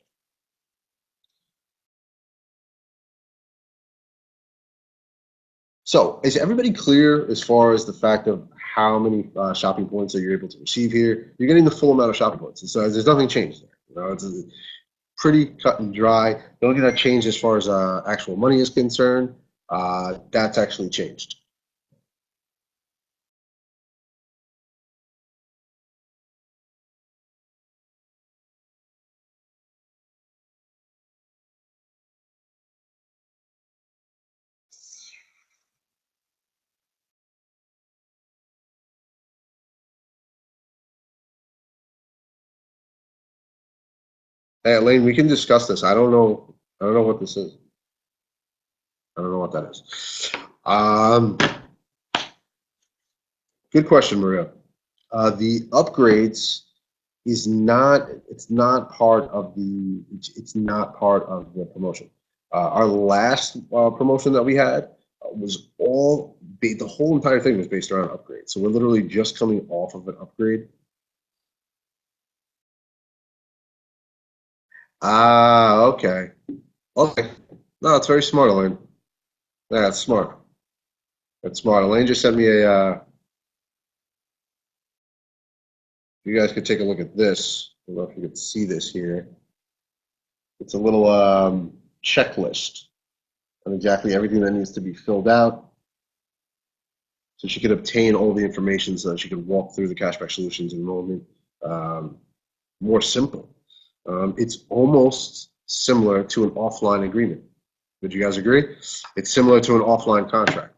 So, is everybody clear as far as the fact of how many shopping points that you're able to receive here? You're getting the full amount of shopping points, and so there's nothing changed there. You know, it's pretty cut and dry. The only thing that changed as far as actual money is concerned, that's actually changed. Hey, Elaine, we can discuss this. I don't know. I don't know what this is. I don't know what that is. Good question, Maria. The upgrades is not. It's not part of the. It's not part of the promotion. Our last promotion that we had was all. The whole entire thing was based around upgrades. So we're literally just coming off of an upgrade. Ah, okay. Okay. No, it's very smart, Elaine. Yeah, it's smart. That's smart. Elaine just sent me a. You guys could take a look at this. I don't know if you could see this here. It's a little checklist on exactly everything that needs to be filled out. So she could obtain all the information so that she could walk through the cashback solutions enrollment um, more simple. It's almost similar to an offline agreement. Would you guys agree? It's similar to an offline contract.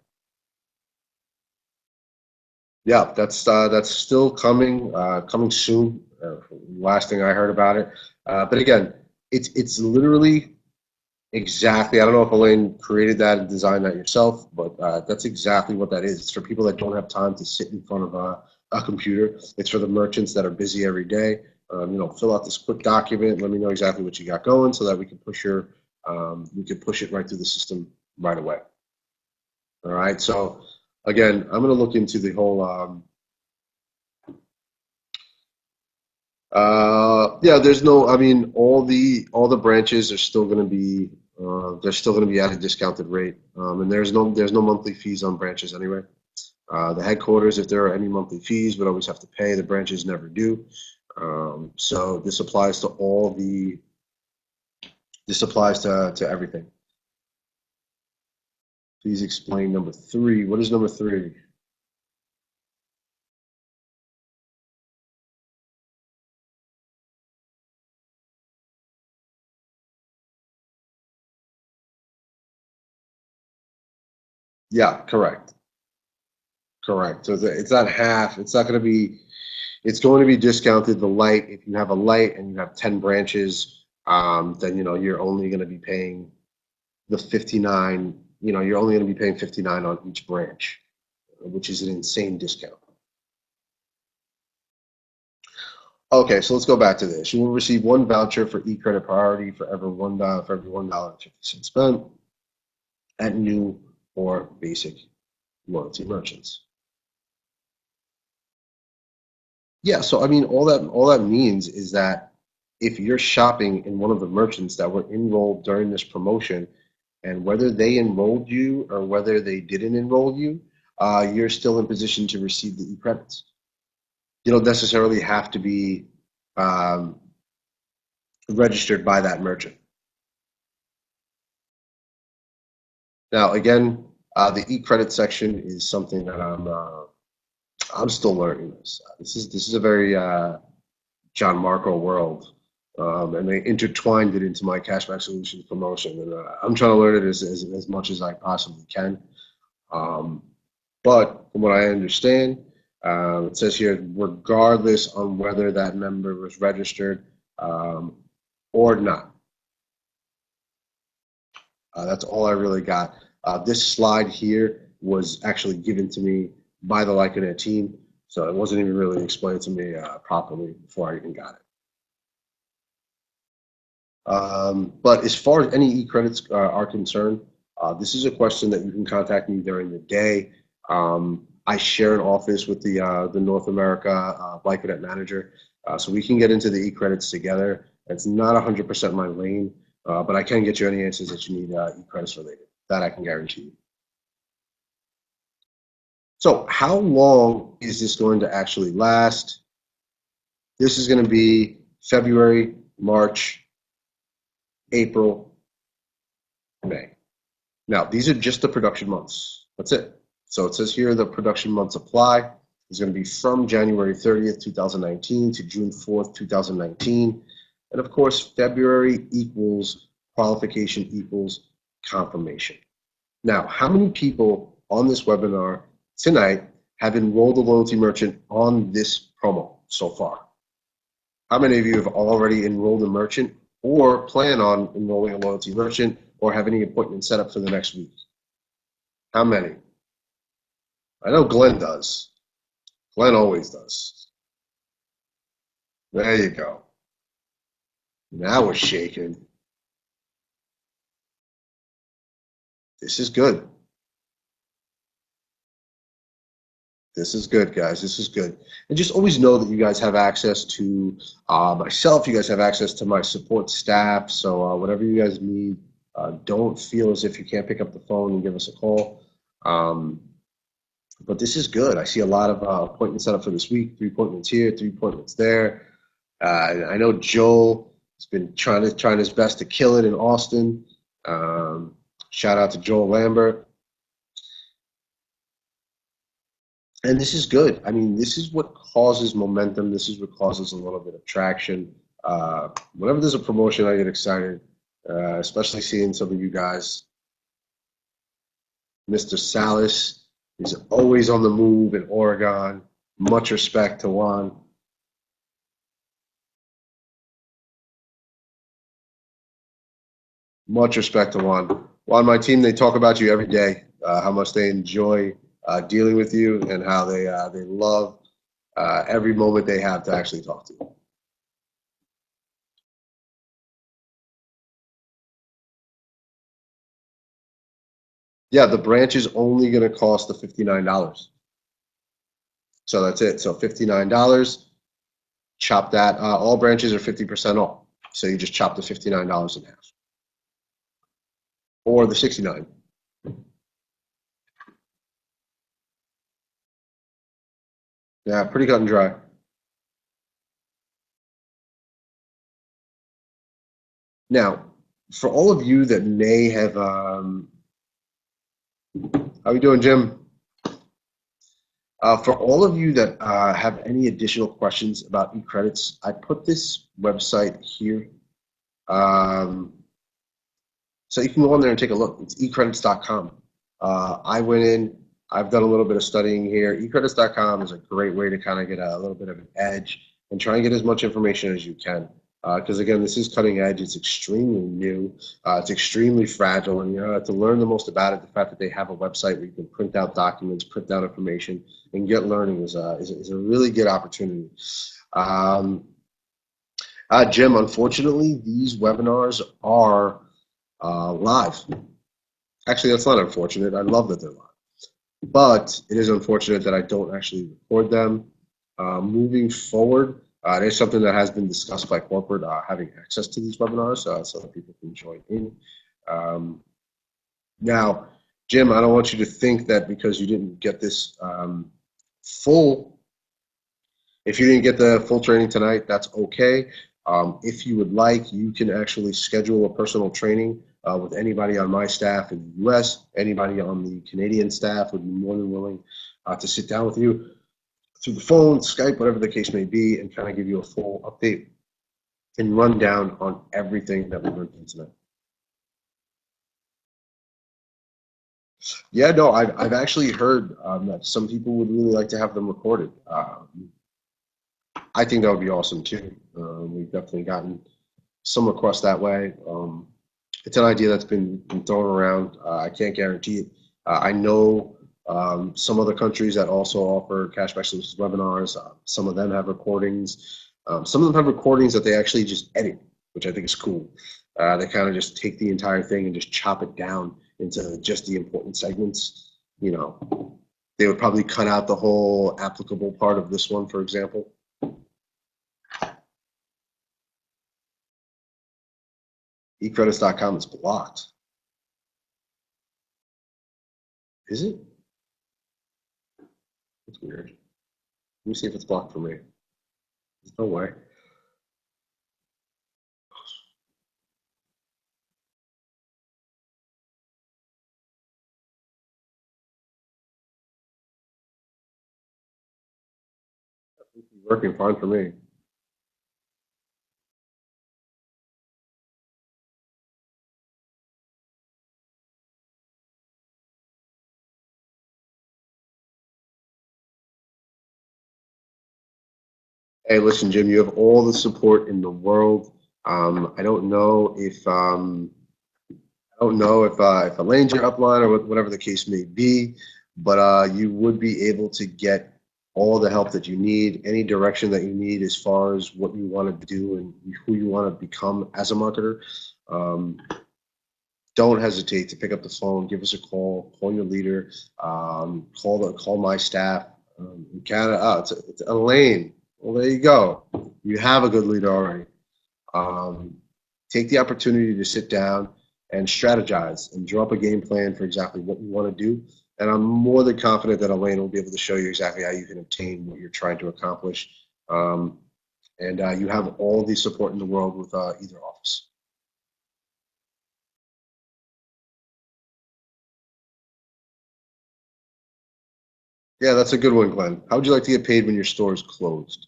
Yeah, that's still coming, coming soon. Last thing I heard about it, but again, it's literally exactly. I don't know if Elaine created that and designed that yourself, but that's exactly what that is. It's for people that don't have time to sit in front of a computer. It's for the merchants that are busy every day. Fill out this quick document. Let me know exactly what you got going, so that we can push it right through the system right away. All right. So again, I'm going to look into the whole. Yeah, there's no. I mean, all the branches are still going to be. They're still going to be at a discounted rate, and there's no monthly fees on branches anyway. The headquarters, if there are any monthly fees, would always have to pay. The branches never do. So this applies to all the. This applies to everything. Please explain number three. What is number three? Yeah, correct. Correct. So it's not half. It's not going to be. It's going to be discounted. The light, if you have a light and you have 10 branches, then you're only going to be paying the 59. You're only going to be paying 59 on each branch, which is an insane discount. Okay, so let's go back to this. You will receive one voucher for e-credit priority for every $1.50 spent at new or basic loyalty merchants. Yeah, so I mean, all that means is that if you're shopping in one of the merchants that were enrolled during this promotion, and whether they enrolled you or whether they didn't enroll you, you're still in position to receive the e-credits. You don't necessarily have to be um, registered by that merchant. Now, again, the e-credit section is something that I'm still learning this. This is a very John Marco world, and they intertwined it into my cashback solutions promotion, and I'm trying to learn it as much as I possibly can. But from what I understand, it says here, regardless on whether that member was registered or not. That's all I really got. This slide here was actually given to me by the Lycanet team, so it wasn't even really explained to me properly before I even got it. But as far as any e-credits are concerned, this is a question that you can contact me during the day. I share an office with the North America Lycanet manager, so we can get into the e-credits together. It's not 100% my lane, but I can get you any answers that you need e-credits related. That I can guarantee you. So how long is this going to actually last? This is going to be February, March, April, May. Now, these are just the production months. That's it. So it says here the production months apply. It's going to be from January 30th, 2019 to June 4th, 2019. And of course, February equals qualification equals confirmation. Now, how many people on this webinar tonight have enrolled a loyalty merchant on this promo so far? How many of you have already enrolled a merchant or plan on enrolling a loyalty merchant or have any appointments set up for the next week? How many? I know Glenn does. Glenn always does. There you go. Now we're shaking. This is good. This is good, guys. This is good. And just always know that you guys have access to myself. You guys have access to my support staff. So whatever you guys need, don't feel as if you can't pick up the phone and give us a call. But this is good. I see a lot of appointments set up for this week. 3 appointments here, 3 appointments there. I know Joel has been trying his best to kill it in Austin. Shout out to Joel Lambert. And this is good. I mean, this is what causes momentum. This is what causes a little bit of traction. Whenever there's a promotion, I get excited, especially seeing some of you guys. Mr. Salas is always on the move in Oregon. Much respect to Juan. Much respect to Juan. Juan, my team, they talk about you every day, how much they enjoy dealing with you and how they love every moment they have to actually talk to you. Yeah, the branch is only going to cost the $59. So that's it. So $59, chop that. All branches are 50% off. So you just chop the $59 in half. Or the $69. Yeah, pretty cut and dry. Now, for all of you that may have, how are you doing, Jim? For all of you that have any additional questions about e-credits, I put this website here. So you can go on there and take a look. It's ecredits.com. I went in, I've done a little bit of studying here. Ecredits.com is a great way to kind of get a little bit of an edge and try and get as much information as you can. Because again, this is cutting edge. It's extremely new. It's extremely fragile, and to learn the most about it, the fact that they have a website where you can print out documents, print out information, and get learning is a really good opportunity. Jim, unfortunately, these webinars are live. Actually, that's not unfortunate. I love that they're live, but it is unfortunate that I don't actually record them. Moving forward, there's something that has been discussed by corporate, having access to these webinars so that people can join in. Now, Jim, I don't want you to think that because you didn't get this if you didn't get the full training tonight, that's okay. If you would like, you can actually schedule a personal training with anybody on my staff in the US. Anybody on the Canadian staff would be more than willing to sit down with you through the phone, Skype, whatever the case may be, and kind of give you a full update and rundown on everything that we learned tonight. Yeah, no, I've actually heard that some people would really like to have them recorded. I think that would be awesome too. We've definitely gotten some requests that way. It's an idea that's been thrown around. I can't guarantee it. I know some other countries that also offer cashback solutions webinars. Some of them have recordings. Some of them have recordings that they actually just edit, which I think is cool. They kind of just take the entire thing and just chop it down into just the important segments. You know, they would probably cut out the whole applicable part of this one, for example. eCredits.com is blocked. Is it? That's weird. Let me see if it's blocked for me. There's no way. It's working fine for me. Hey, listen, Jim, you have all the support in the world. I don't know if if Elaine's your upline or whatever the case may be, but you would be able to get all the help that you need, any direction that you need as far as what you want to do and who you want to become as a marketer. Don't hesitate to pick up the phone, give us a call your leader, call my staff in Canada. Oh, it's Elaine. Well, there you go. You have a good leader already. Take the opportunity to sit down and strategize and draw up a game plan for exactly what you want to do. And I'm more than confident that Elaine will be able to show you exactly how you can obtain what you're trying to accomplish. And you have all the support in the world with either office. Yeah, that's a good one, Glenn. How would you like to get paid when your store is closed?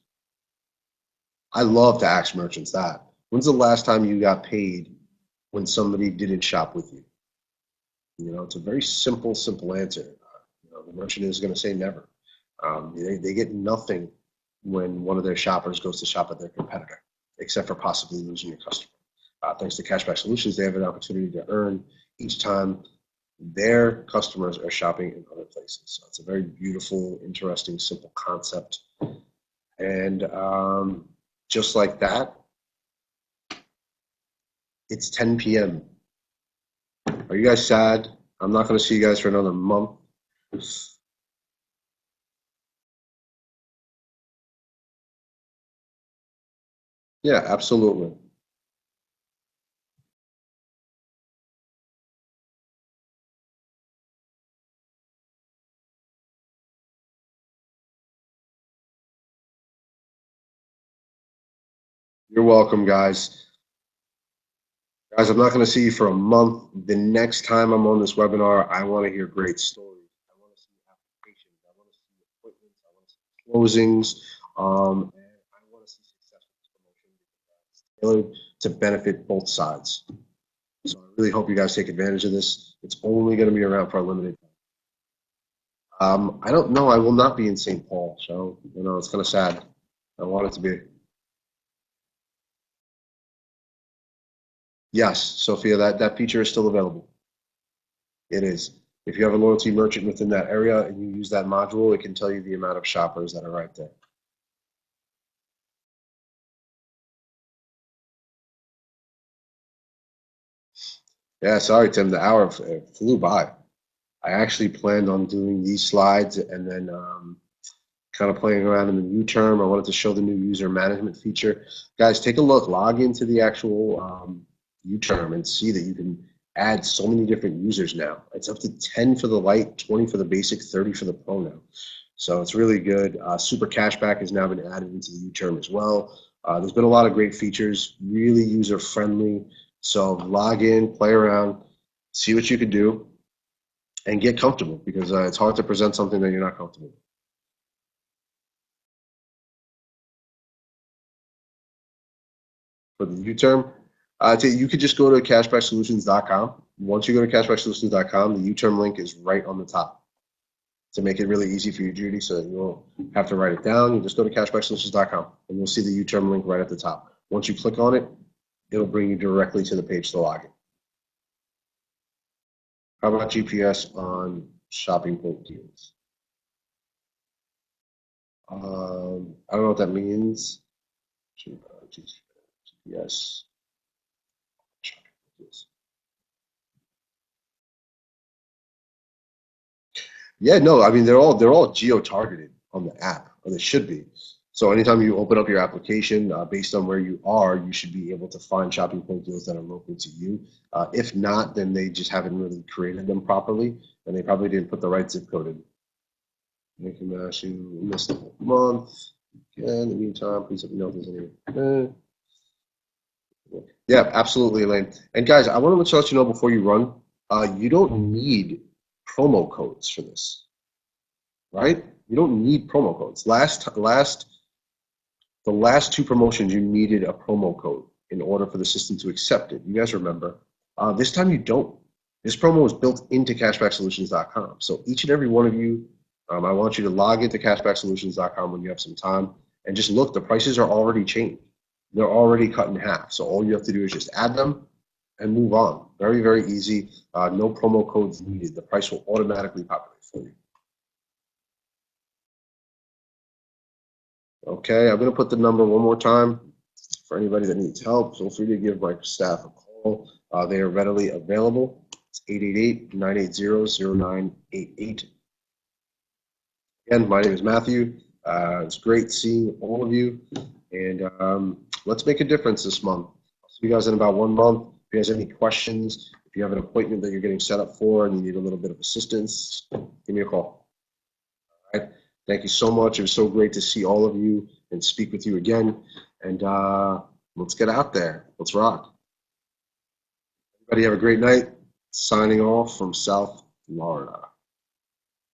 I love to ask merchants that. When's the last time you got paid when somebody didn't shop with you? You know, it's a very simple answer. You know, the merchant is going to say never. They get nothing when one of their shoppers goes to shop at their competitor, except for possibly losing a customer. Thanks to Cashback Solutions, they have an opportunity to earn each time their customers are shopping in other places. So it's a very beautiful, interesting, simple concept. And just like that, it's 10 p.m. Are you guys sad? I'm not going to see you guys for another month. Yeah, absolutely. You're welcome, guys. Guys, I'm not going to see you for a month. The next time I'm on this webinar, I want to hear great stories. I want to see applications. I want to see appointments. I want to see closings. And I want to see success with this promotion because it's tailored to benefit both sides. So I really hope you guys take advantage of this. It's only going to be around for a limited time. I don't know. I will not be in St. Paul, so you know it's kind of sad. I want it to be. Yes, Sophia, that feature is still available. It is. If you have a loyalty merchant within that area and you use that module, it can tell you the amount of shoppers that are right there. Yeah, sorry, Tim, the hour flew by. I actually planned on doing these slides and then kind of playing around in the new term. I wanted to show the new user management feature. Guys, take a look, log into the actual U-term and see that you can add so many different users now. It's up to 10 for the light, 20 for the basic, 30 for the pro now. So it's really good. Super cashback has now been added into the U-term as well. There's been a lot of great features, really user-friendly. So log in, play around, see what you can do, and get comfortable, because it's hard to present something that you're not comfortable with. For the U-term, you could just go to cashbacksolutions.com. Once you go to cashbacksolutions.com, the U-term link is right on the top to make it really easy for you, Judy, so that you won't have to write it down. You just go to cashbacksolutions.com, and you'll see the U-term link right at the top. Once you click on it, it'll bring you directly to the page to log in. How about GPS on shopping point deals? I don't know what that means. GPS. Yeah, no, I mean they're all geo-targeted on the app, or they should be. So anytime you open up your application, based on where you are, you should be able to find shopping point deals that are local to you. If not, then they just haven't really created them properly, and they probably didn't put the right zip code in. Thank you, Mash. You missed a month. In the meantime, please let me know if there's any. Yeah, absolutely, Elaine. And guys, I want to let you know before you run, you don't need promo codes for this, right? You don't need promo codes. The last two promotions, you needed a promo code in order for the system to accept it. You guys remember. This time you don't. This promo is built into cashbacksolutions.com. So each and every one of you, I want you to log into cashbacksolutions.com when you have some time and just look. The prices are already changed. They're already cut in half. So all you have to do is just add them and move on. Very, very easy. No promo codes needed. The price will automatically populate for you. Okay, I'm going to put the number one more time for anybody that needs help. Feel free to give my staff a call. They are readily available. It's 888-980-0988. Again, my name is Matthew. It's great seeing all of you. And let's make a difference this month. I'll see you guys in about 1 month. If you guys have any questions, if you have an appointment that you're getting set up for and you need a little bit of assistance, give me a call. All right. Thank you so much. It was so great to see all of you and speak with you again. And let's get out there. Let's rock. Everybody have a great night. Signing off from South Florida.